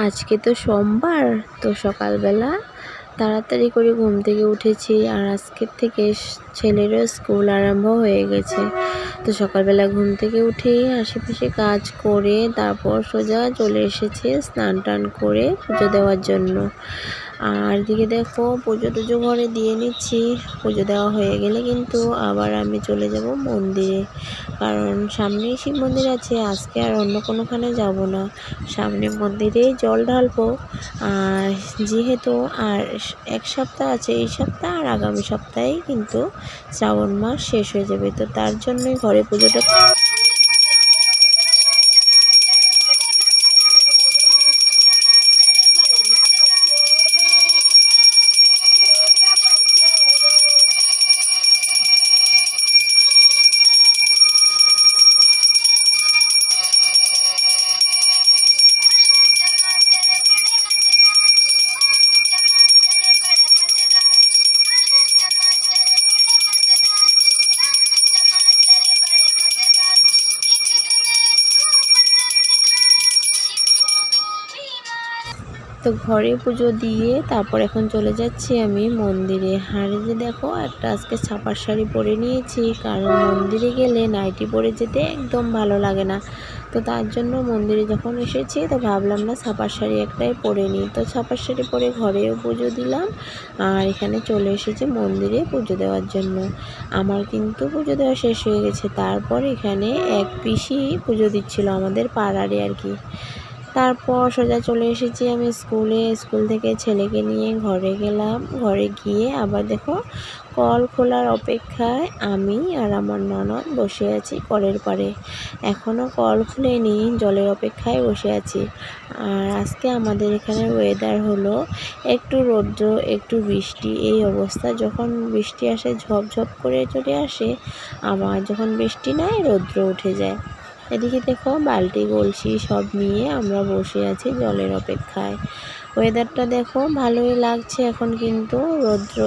আজকে তো সোমবার, তো সকালবেলা তাড়াতাড়ি করে ঘুম থেকে উঠেছি। আর আজকের থেকে ছেলেরও স্কুল আরম্ভ হয়ে গেছে। তো সকালবেলা ঘুম থেকে উঠেই আশেপাশে কাজ করে তারপর সোজা চলে এসেছে স্নান টান করে পুজো দেওয়ার জন্য। আর এদিকে দেখো পুজো টুজো ঘরে দিয়ে নিচ্ছি। পুজো দেওয়া হয়ে গেলে কিন্তু আবার আমি চলে যাব মন্দিরে, কারণ সামনেই শিব মন্দির আছে। আজকে আর অন্য কোনোখানে যাব না, সামনে মন্দিরেই জল ঢালবো। আর যেহেতু আর এক সপ্তাহ আছে, এই সপ্তাহ আর আগামী সপ্তাহেই কিন্তু শ্রাবণ মাস শেষ হয়ে যাবে, তো তার জন্যই ঘরে পুজোটা। তো ঘরে পুজো দিয়ে তারপর এখন চলে যাচ্ছি আমি মন্দিরে। আর যে দেখো একটা আজকে ছাপার শাড়ি পরে নিয়েছি, কারণ মন্দিরে গেলে নাইটি পরে যেতে একদম ভালো লাগে না। তো তার জন্য মন্দিরে যখন এসেছি তো ভাবলাম না ছাপার শাড়ি একটাই পরে নিই। তো ছাপার শাড়ি পরে ঘরেও পুজো দিলাম, আর এখানে চলে এসেছি মন্দিরে পুজো দেওয়ার জন্য। আমার কিন্তু পুজো দেওয়া শেষ হয়ে গেছে। তারপর এখানে এক পিসি পুজো দিচ্ছিল আমাদের পাড়ারে আর কি। তারপর সোজা চলে এসেছি আমি স্কুলে। স্কুল থেকে ছেলেকে নিয়ে ঘরে গেলাম। ঘরে গিয়ে আবার দেখো কল খোলার অপেক্ষায় আমি আর আমার ননদ বসে আছি কলের পাড়ে। এখনও কল খুলেনি, জলের অপেক্ষায় বসে আছি। আর আজকে আমাদের এখানে ওয়েদার হলো একটু রৌদ্র একটু বৃষ্টি, এই অবস্থা। যখন বৃষ্টি আসে ঝপঝপ করে চলে আসে, আবার যখন বৃষ্টি নাই রৌদ্র উঠে যায়। এদিকে দেখো বালতি কলসি সব নিয়ে আমরা বসে আছি জলের অপেক্ষায়। ওয়েদারটা দেখো ভালোই লাগছে এখন, কিন্তু রৌদ্র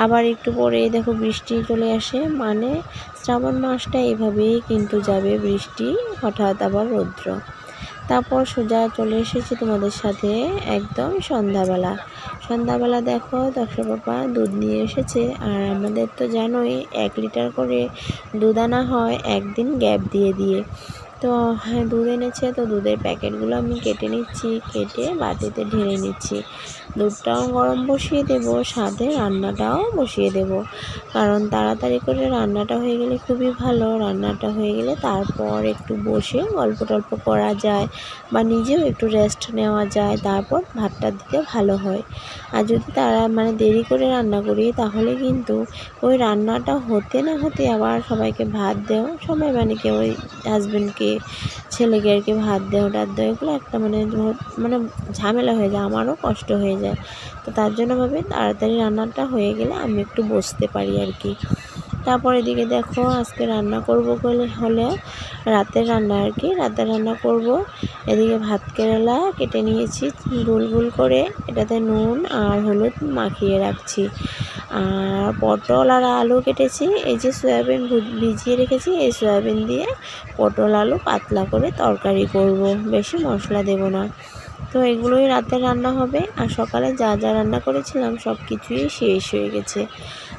আবার একটু পরেই দেখো বৃষ্টি চলে আসে। মানে শ্রাবণ মাসটা এভাবেই কিন্তু যাবে, বৃষ্টি হঠাৎ আবার রৌদ্র। তারপর সোজা চলে এসেছি তোমাদের সাথে একদম সন্ধ্যাবেলা। সন্ধ্যাবেলা দেখো দক্ষ পাপা দুধ নিয়ে এসেছে। আর আমাদের তো জানোই 1 লিটার করে দুধ আনা হয় একদিন গ্যাপ দিয়ে দিয়ে। তো হ্যাঁ দুধ এনেছে, তো দুধের প্যাকেটগুলো আমি কেটে নিচ্ছি, কেটে বাটিতে ঢেলে নিচ্ছি। দুধটাও গরম বসিয়ে দেব, সাথে রান্নাটাও বসিয়ে দেব, কারণ তাড়াতাড়ি করে রান্নাটা হয়ে গেলে খুবই ভালো। রান্নাটা হয়ে গেলে তারপর একটু বসে গল্প টল্প করা যায়, বা নিজেও একটু রেস্ট নেওয়া যায়, তারপর ভাতটা দিতে ভালো হয়। আর যদি তারা দেরি করে রান্না করি, তাহলে কিন্তু ওই রান্নাটা হতে না হতে আবার সবাইকে ভাত দেও, সবাই কেউ ওই হাজব্যান্ডকে ছেলেকে আর কি ভাত দেও টাত দেও, এগুলো একটা ঝামেলা হয়ে যায়, আমারও কষ্ট হয়ে যায়। তো তার জন্য ভাবে তাড়াতাড়ি রান্নাটা হয়ে গেলে আমি একটু বসতে পারি আর কি। তারপর এদিকে দেখো আজকে রান্না করব হলে রাতের রান্না আর কি, রাতের রান্না করব। এদিকে ভাত কেরালা কেটে নিয়েছি গোল গোল করে, এটাতে নুন আর হলুদ মাখিয়ে রাখছি। আর পটল আর আলু কেটেছি, এই যে সয়াবিন ভিজিয়ে রেখেছি, এই সয়াবিন দিয়ে পটল আলু পাতলা করে তরকারি করব, বেশি মশলা দেব না। তো এগুলোই রাতে রান্না হবে। আর সকালে যা যা রান্না করেছিলাম সব কিছুই শেষ হয়ে গেছে।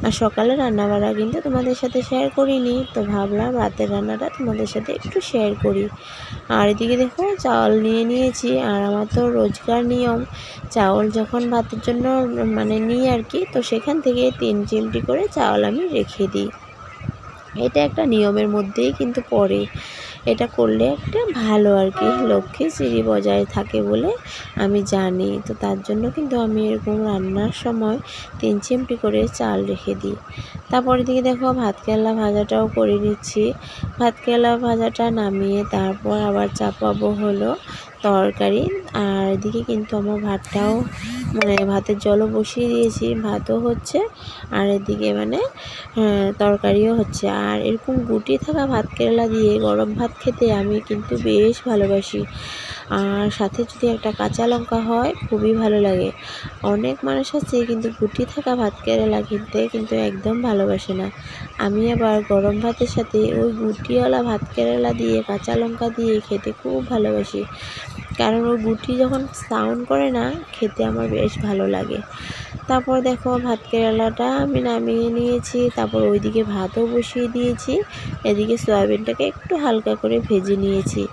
আর সকালে রান্নাবাড়া কিন্তু তোমাদের সাথে শেয়ার করিনি, তো ভাবলাম রাতের রান্নাটা তোমাদের সাথে একটু শেয়ার করি। আর এদিকে দেখো চাউল নিয়ে নিয়েছি। আর আমার তো রোজকার নিয়ম, চাউল যখন ভাতের জন্য নিই আর কি, তো সেখান থেকে 3 চিমটি করে চাউল আমি রেখে দিই। এটা একটা নিয়মের মধ্যেই কিন্তু পড়ে। এটা করলে একটা ভালো আর কি, লক্ষ্মী শ্রী বজায় থাকে বলে আমি জানি। তো তার জন্য কিন্তু আমি এরকম রান্নার সময় 3 চিমটি করে চাল রেখে দিই। তারপরে দিকে দেখো ভাত কেরালা ভাজাটাও করে নিচ্ছি। ভাত কেরালা ভাজাটা নামিয়ে তারপর আবার চাপাবো হলো তরকারি। আর এদিকে কিন্তু আমার ভাতটাও ভাতের জলও বসিয়ে দিয়েছি, ভাতও হচ্ছে, আর এদিকে তরকারিও হচ্ছে। আর এরকম গুটি থাকা ভাত কেরালা দিয়ে গরম ভাত খেতে আমি কিন্তু বেশ ভালোবাসি। আর সাথে যদি একটা কাঁচা লঙ্কা হয় খুবই ভালো লাগে। অনেক মানুষ আছে কিন্তু গুটি থাকা ভাত কেরালা খেতে কিন্তু একদম ভালোবাসে না। আমি আবার গরম ভাতের সাথে ওই গুটিওয়ালা ভাত কেরালা দিয়ে কাঁচা লঙ্কা দিয়ে খেতে খুব ভালোবাসি। কারণ ওই গুটি যখন সাউন্ড করে না, খেতে আমার বেশ ভালো লাগে। তারপর দেখো ভাত কেরালাটা আমি নামিয়ে নিয়েছি, তারপর ওইদিকে ভাতও বসিয়ে দিয়েছি। এদিকে সয়াবিনটাকে একটু হালকা করে ভেজে নিয়েছি।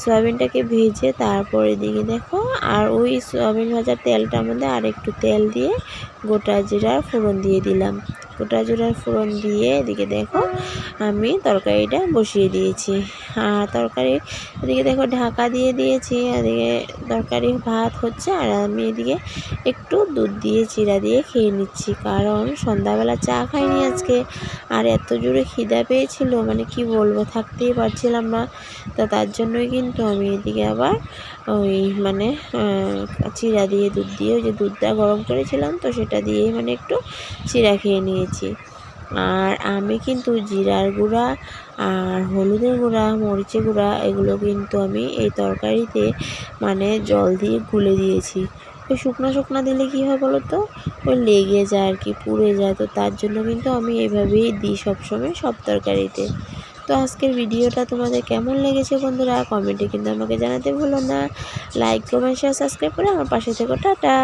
সয়াবিনটাকে ভেজে তারপর এদিকে দেখো, আর ওই সয়াবিন ভাজার তেলটার মধ্যে আর একটু তেল দিয়ে গোটা জিরার ফোড়ন দিয়ে দিলাম। গোটা জিরার ফোড়ন দিয়ে এদিকে দেখো আমি তরকারিটা বসিয়ে দিয়েছি। আর তরকারি এদিকে দেখো ঢাকা দিয়ে দিয়েছি। এদিকে তরকারি ভাত হচ্ছে, আর আমি এদিকে একটু দুধ দিয়ে চিড়া দিয়ে খেয়ে নিচ্ছি, কারণ সন্ধ্যাবেলা চা খাইনি আজকে। আর এত জোরে খিদা পেয়েছিল, মানে কি বলবো, থাকতেই পারছিলাম না। তা তার জন্যই কিন্তু আমি এদিকে আবার ওই মানে চিড়া দিয়ে দুধ দিয়ে, ওই যে দুধটা গরম করেছিলাম তো সেটা দিয়েই মানে একটু চিড়া খেয়ে নিয়েছি। আর আমি কিন্তু জিরার গুঁড়া আর হলুদের গুঁড়া, মরিচের গুঁড়া এগুলো কিন্তু আমি এই তরকারিতে মানে জল দিয়ে গুলে দিয়েছি। ওই শুকনো শুকনো দিলে কী হয় বলো তো, ওই লেগে যায় আর কি, পুড়ে যায়। তো তার জন্য কিন্তু আমি এইভাবেই দিই সবসময় সব তরকারিতে। তো আজকের ভিডিওটা তোমাদের কেমন লেগেছে বন্ধুরা, কমেন্টে কিন্তু আমাকে জানাতে ভুলো না। লাইক, কমেন্ট, শেয়ার, সাবস্ক্রাইব করে আমার পাশে থেকো। টাটা।